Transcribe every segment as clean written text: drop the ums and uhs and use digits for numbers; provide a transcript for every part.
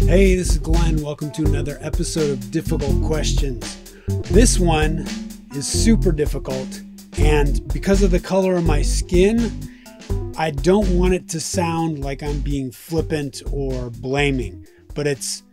Hey, this is Glenn. Welcome to another episode of Difficult Questions. This one is super difficult, and because of the color of my skin, I don't want it to sound like I'm being flippant or blaming, but it's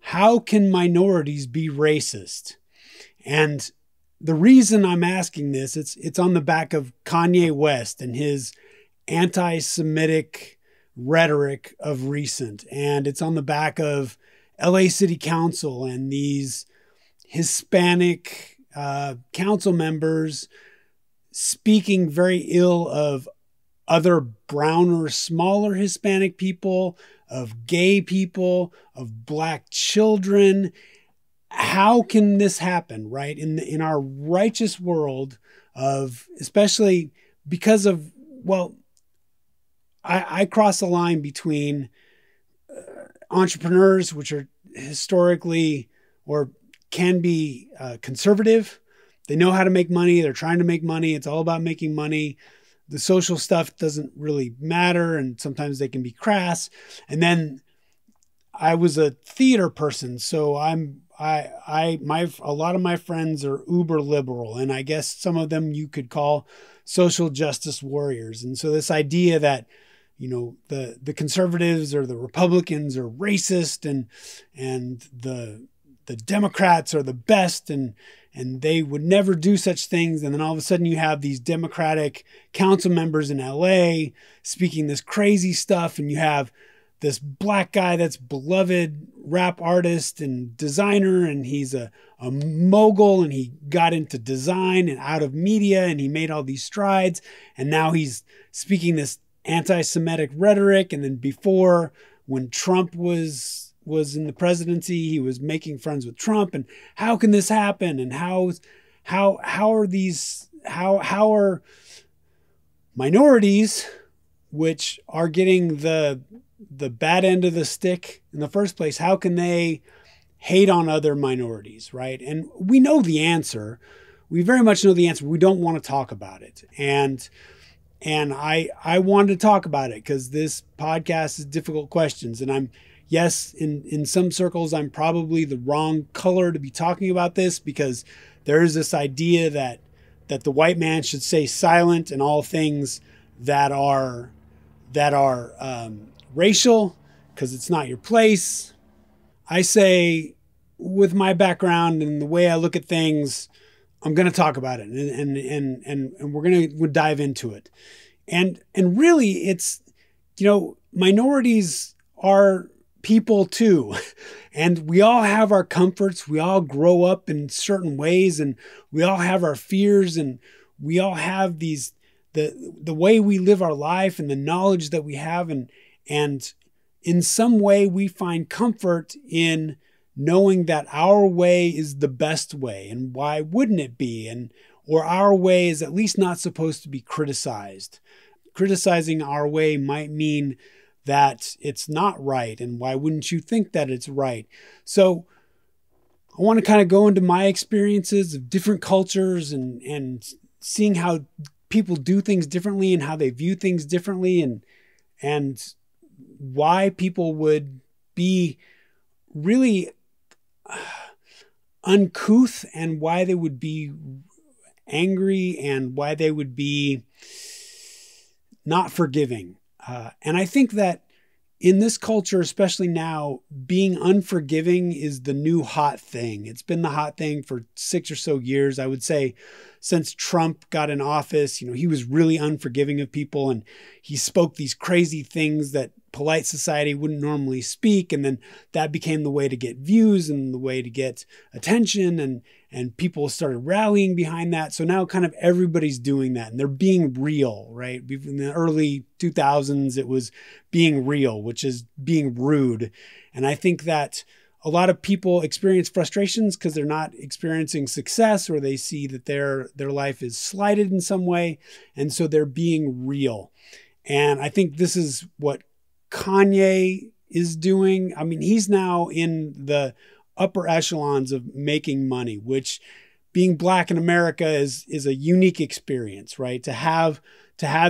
how can minorities be racist? And the reason I'm asking this, it's on the back of Kanye West and his anti-Semitic rhetoric of recent, and it's on the back of LA City Council and these Hispanic council members speaking very ill of other browner, smaller Hispanic people, of gay people, of black children. How can this happen, right? In our righteous world of, especially because of, well, I cross the line between entrepreneurs, which are historically or can be conservative. They know how to make money. They're trying to make money. It's all about making money. The social stuff doesn't really matter, and sometimes they can be crass. And then I was a theater person, so a lot of my friends are uber liberal, and I guess some of them you could call social justice warriors. And so this idea that, you know, the conservatives or the Republicans are racist and the Democrats are the best and they would never do such things. And then all of a sudden you have these Democratic council members in LA speaking this crazy stuff, and you have this black guy that's beloved rap artist and designer, and he's a mogul, and he got into design and out of media, and he made all these strides, and now he's speaking this anti-Semitic rhetoric. And then before, when Trump was in the presidency, he was making friends with Trump. And how can this happen? And how are minorities, which are getting the bad end of the stick in the first place, how can they hate on other minorities, right? And we know the answer. We very much know the answer. We don't want to talk about it. And I wanted to talk about it because this podcast is Difficult Questions. And yes, in some circles, I'm probably the wrong color to be talking about this, because there is this idea that the white man should stay silent in all things that are racial, because it's not your place. I say, with my background and the way I look at things, I'm going to talk about it, and we're going to dive into it. And really, it's, you know, minorities are people too. And we all have our comforts. We all grow up in certain ways, and we all have our fears, and we all have these, the way we live our life and the knowledge that we have. And in some way we find comfort in knowing that our way is the best way. And why wouldn't it be? Or our way is at least not supposed to be criticized. Criticizing our way might mean that it's not right. And why wouldn't you think that it's right? So I want to kind of go into my experiences of different cultures and seeing how people do things differently and how they view things differently, and why people would be really uncouth, and why they would be angry, and why they would be not forgiving. And I think that in this culture, especially now, being unforgiving is the new hot thing. It's been the hot thing for 6 or so years. I would say since Trump got in office, you know, he was really unforgiving of people, and he spoke these crazy things that polite society wouldn't normally speak. And then that became the way to get views and the way to get attention, and people started rallying behind that. So now kind of everybody's doing that, and they're being real, right? In the early 2000s, it was being real, which is being rude. And I think that a lot of people experience frustrations because they're not experiencing success, or they see that their life is slighted in some way. And so they're being real. And I think this is what Kanye is doing. I mean, he's now in the upper echelons of making money, which, being black in America, is a unique experience, right? To have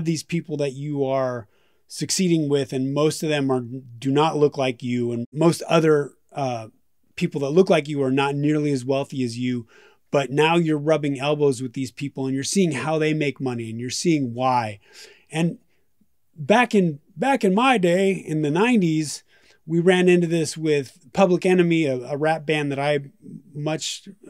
these people that you are succeeding with, and most of them do not look like you, and most other people that look like you are not nearly as wealthy as you. But now you're rubbing elbows with these people, and you're seeing how they make money, and you're seeing why. And back in my day in the 90s, we ran into this with Public Enemy, a rap band that I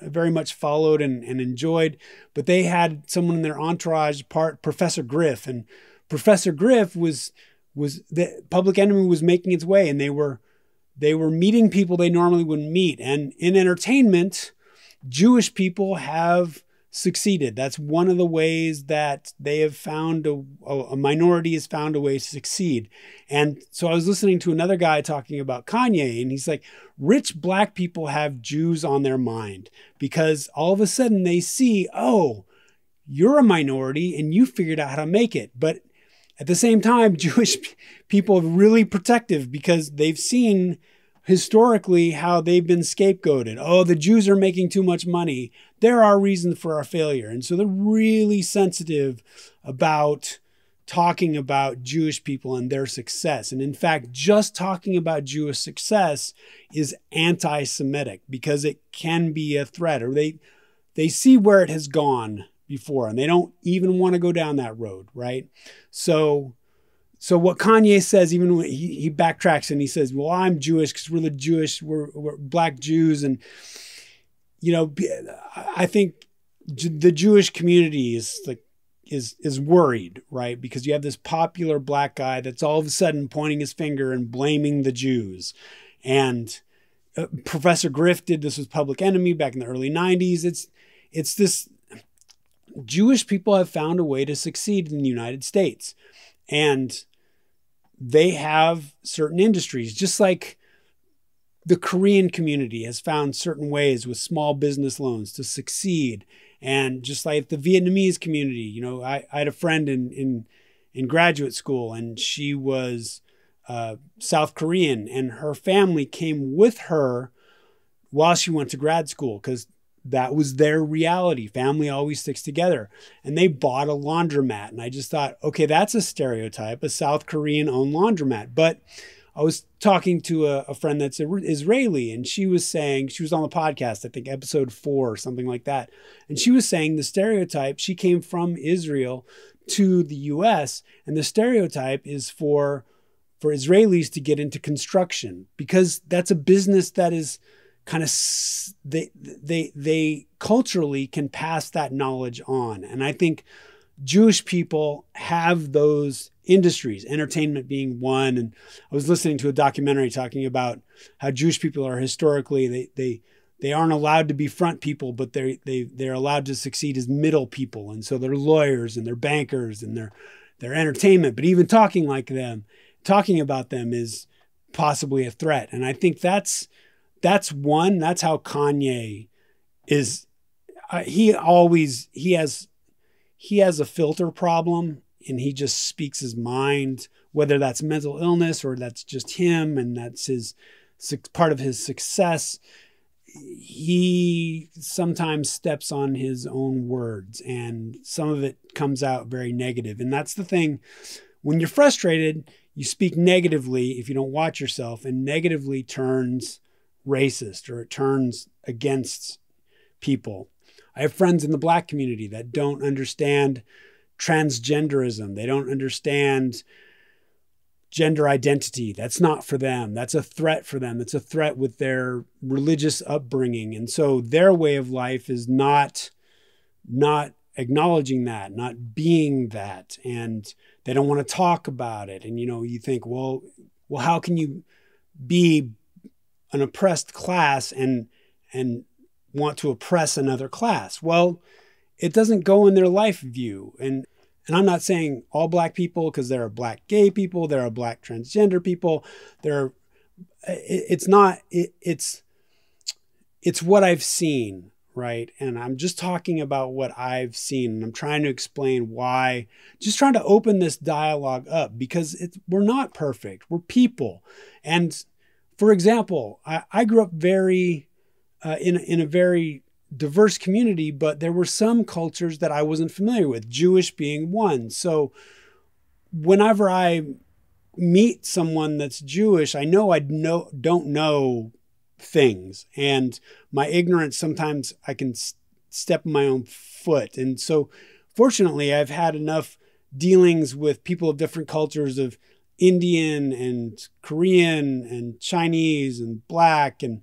very much followed and enjoyed. But they had someone in their entourage, Professor Griff, and Professor Griff was the Public Enemy was making its way, and they were meeting people they normally wouldn't meet. And in entertainment, Jewish people have succeeded. That's one of the ways that they have found a minority has found a way to succeed. And so I was listening to another guy talking about Kanye, and he's like, rich black people have Jews on their mind because all of a sudden they see, oh, you're a minority and you figured out how to make it. But at the same time, Jewish people are really protective because they've seen historically how they've been scapegoated. Oh, the Jews are making too much money. They're our reason for our failure. And so they're really sensitive about talking about Jewish people and their success. And in fact, just talking about Jewish success is anti-Semitic because it can be a threat, or they see where it has gone before and they don't even want to go down that road, right? So what Kanye says, even when he backtracks and he says, well, I'm Jewish because we're black Jews. And, you know, I think the Jewish community is worried, right? Because you have this popular black guy that's all of a sudden pointing his finger and blaming the Jews. And Professor Griff did this with Public Enemy back in the early 90s. It's this, Jewish people have found a way to succeed in the United States. And they have certain industries, just like the Korean community has found certain ways with small business loans to succeed. And just like the Vietnamese community, you know, I had a friend in graduate school, and she was South Korean, and her family came with her while she went to grad school because that was their reality. Family always sticks together. And they bought a laundromat. And I just thought, okay, that's a stereotype, a South Korean owned laundromat. But I was talking to a friend that's Israeli, and she was saying, she was on the podcast, I think episode 4 or something like that. And she was saying the stereotype, she came from Israel to the US, and the stereotype is for Israelis to get into construction because that's a business that is kind of, they culturally can pass that knowledge on. And I think Jewish people have those industries, entertainment being one. And I was listening to a documentary talking about how Jewish people are historically, they aren't allowed to be front people, but they're allowed to succeed as middle people. And so they're lawyers and they're bankers and they're entertainment, but even talking about them is possibly a threat. And I think that's how Kanye is. He has a filter problem, and he just speaks his mind, whether that's mental illness or that's just him and that's part of his success. He sometimes steps on his own words, and some of it comes out very negative. And that's the thing. When you're frustrated, you speak negatively if you don't watch yourself, and negatively turns racist, or it turns against people. I have friends in the black community that don't understand transgenderism. They don't understand gender identity. That's not for them. That's a threat for them. It's a threat with their religious upbringing. And so their way of life is not acknowledging that, not being that. And they don't want to talk about it. And, you know, you think, well, how can you be an oppressed class and want to oppress another class? Well, it doesn't go in their life view. And I'm not saying all black people, because there are black gay people, there are black transgender people. It's what I've seen, right? And I'm just talking about what I've seen, and I'm trying to explain why, just trying to open this dialogue up, because we're not perfect. We're people. And for example, I grew up in a very diverse community, but there were some cultures that I wasn't familiar with, Jewish being one. So whenever I meet someone that's Jewish, I know don't know things, and my ignorance, sometimes I can step on my own foot. And so fortunately, I've had enough dealings with people of different cultures, of Indian and Korean and Chinese and Black and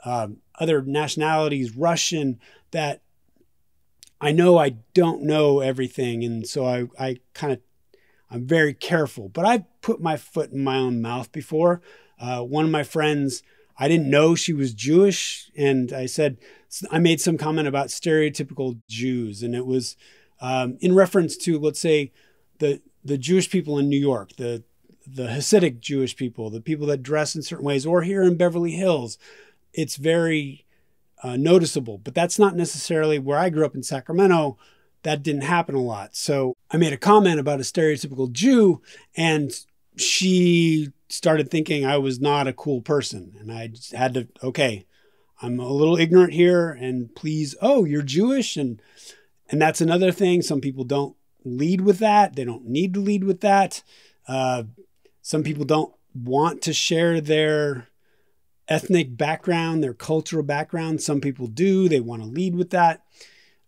other nationalities, Russian, that I know I don't know everything. And so I'm very careful, but I've put my foot in my own mouth before. One of my friends, I didn't know she was Jewish, and I made some comment about stereotypical Jews, and it was in reference to, let's say, the Jewish people in New York, the Hasidic Jewish people, the people that dress in certain ways, or here in Beverly Hills. It's very noticeable, but that's not necessarily where I grew up in Sacramento. That didn't happen a lot. So I made a comment about a stereotypical Jew, and she started thinking I was not a cool person. And I just had to, okay, I'm a little ignorant here, and please, oh, you're Jewish. And that's another thing. Some people don't lead with that. They don't need to lead with that. Some people don't want to share their ethnic background, their cultural background. Some people do. They want to lead with that.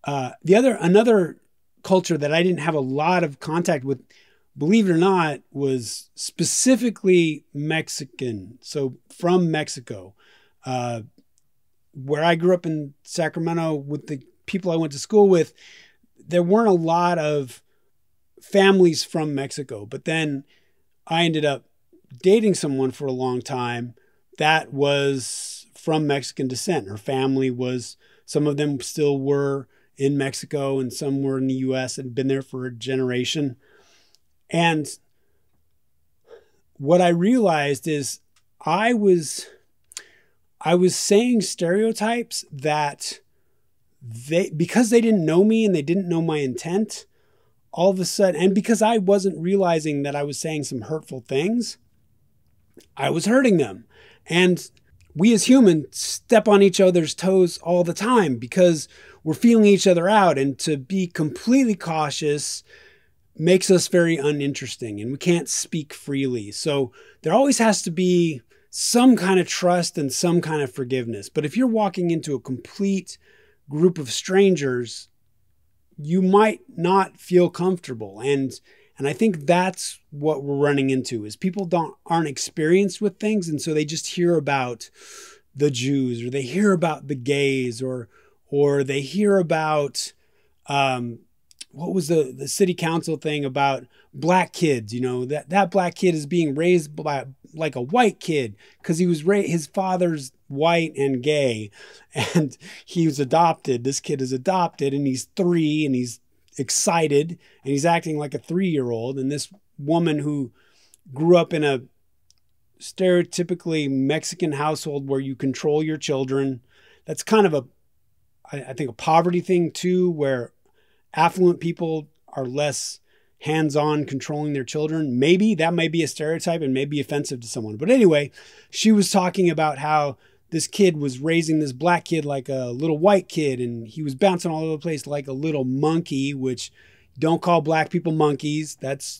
Another culture that I didn't have a lot of contact with, believe it or not, was specifically Mexican. So from Mexico, where I grew up in Sacramento, with the people I went to school with, there weren't a lot of families from Mexico. But then I ended up dating someone for a long time that was from Mexican descent. Her family was, some of them still were in Mexico, and some were in the US and been there for a generation. And what I realized is I was saying stereotypes that because they didn't know me and they didn't know my intent, all of a sudden, and because I wasn't realizing that I was saying some hurtful things, I was hurting them. And we as humans step on each other's toes all the time because we're feeling each other out. And to be completely cautious makes us very uninteresting, and we can't speak freely. So there always has to be some kind of trust and some kind of forgiveness. But if you're walking into a complete group of strangers, you might not feel comfortable. And I think that's what we're running into, is people aren't experienced with things. And so they just hear about the Jews, or they hear about the gays, or they hear about, what was the city council thing about black kids? You know, that black kid is being raised by like a white kid because he was his father's white and gay, and he was adopted. This kid is adopted, and he's 3, and he's excited, and he's acting like a 3-year-old. And this woman who grew up in a stereotypically Mexican household where you control your children, that's kind of I think a poverty thing too, where affluent people are less hands-on controlling their children. Maybe that might be a stereotype and may be offensive to someone. But anyway, she was talking about how this kid was raising this black kid like a little white kid, and he was bouncing all over the place like a little monkey, which don't call black people monkeys. They're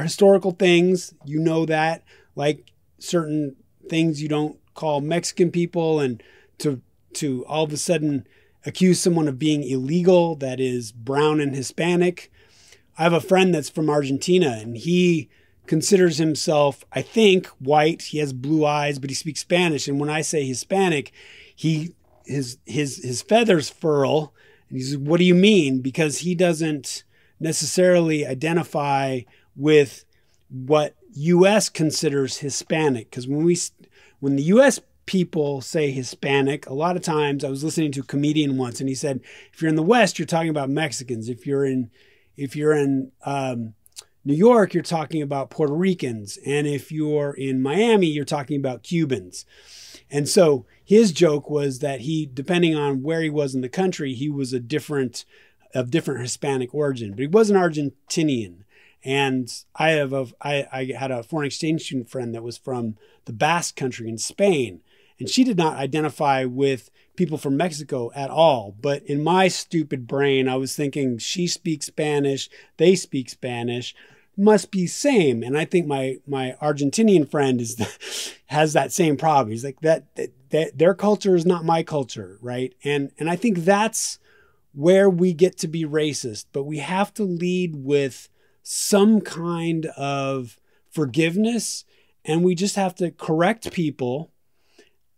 historical things. You know that, like certain things you don't call Mexican people, and to all of a sudden accuse someone of being illegal that is brown and Hispanic. I have a friend that's from Argentina, and he considers himself, I think, white. He has blue eyes, but he speaks Spanish. And when I say Hispanic, his feathers furl, and he says, "What do you mean?" Because he doesn't necessarily identify with what U.S. considers Hispanic. Because when the U.S. people say Hispanic, a lot of times, I was listening to a comedian once, and he said, if you're in the West, you're talking about Mexicans. If you're in New York, you're talking about Puerto Ricans. And if you're in Miami, you're talking about Cubans. And so his joke was that depending on where he was in the country, he was of different Hispanic origin, but he was an Argentinian. And I had a foreign exchange student friend that was from the Basque country in Spain, and she did not identify with people from Mexico at all. But in my stupid brain, I was thinking, she speaks Spanish, they speak Spanish, must be same. And I think my Argentinian friend has that same problem. He's like, that their culture is not my culture, right? And I think that's where we get to be racist, but we have to lead with some kind of forgiveness, and we just have to correct people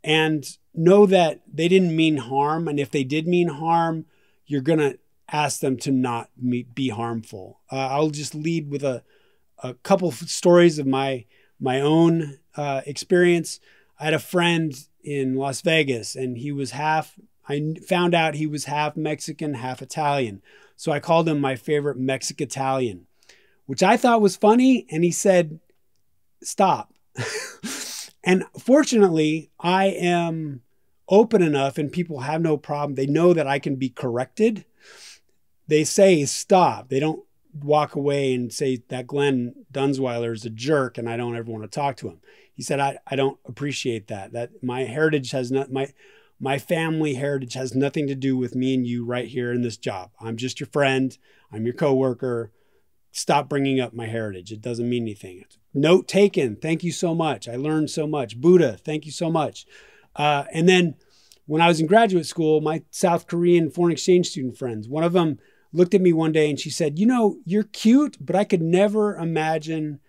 and know that they didn't mean harm. And if they did mean harm, you're going to ask them to not be harmful. I'll just lead with a couple of stories of my own experience. I had a friend in Las Vegas, and I found out he was half Mexican, half Italian. So I called him my favorite Mexic-Italian, which I thought was funny. And he said, stop. And fortunately, I am open enough and people have no problem. They know that I can be corrected. They say stop. They don't walk away and say that Glen Dunzweiler is a jerk and I don't ever want to talk to him. He said, I don't appreciate that. That my heritage has not, my family heritage has nothing to do with me and you right here in this job. I'm just your friend. I'm your coworker. Stop bringing up my heritage. It doesn't mean anything. Note taken. Thank you so much. I learned so much. Buddha, thank you so much. And then when I was in graduate school, my South Korean foreign exchange student friends, one of them looked at me one day and she said, you're cute, but I could never imagine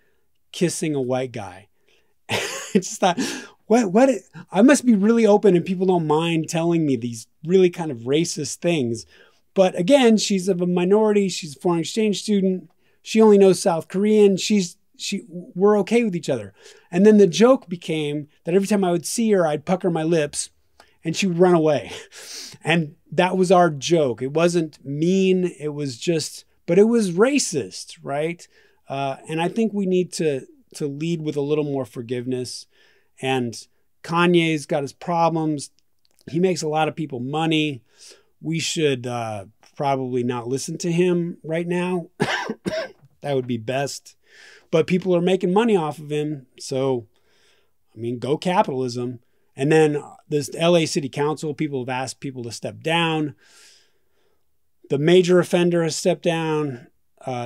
kissing a white guy. I just thought, what? I must be really open and people don't mind telling me these really kind of racist things. But again, she's of a minority. She's a foreign exchange student. She only knows South Korean. We're okay with each other. And then the joke became that every time I would see her, I'd pucker my lips and she would run away. And that was our joke. It wasn't mean. It was just, but it was racist, right? And I think we need to lead with a little more forgiveness. And Kanye's got his problems. He makes a lot of people money. We should probably not listen to him right now. That would be best. But people are making money off of him. So, go capitalism. And then this LA City Council, people have asked people to step down. The major offender has stepped down.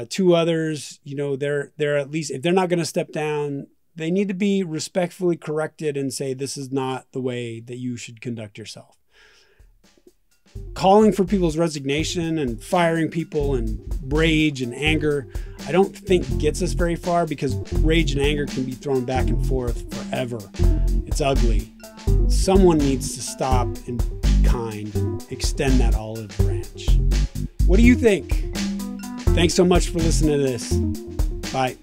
Two others, they're at least, if they're not going to step down, they need to be respectfully corrected and say, this is not the way that you should conduct yourself. Calling for people's resignation and firing people and rage and anger, I don't think gets us very far, because rage and anger can be thrown back and forth forever. It's ugly. Someone needs to stop and be kind and extend that olive branch. What do you think? Thanks so much for listening to this. Bye.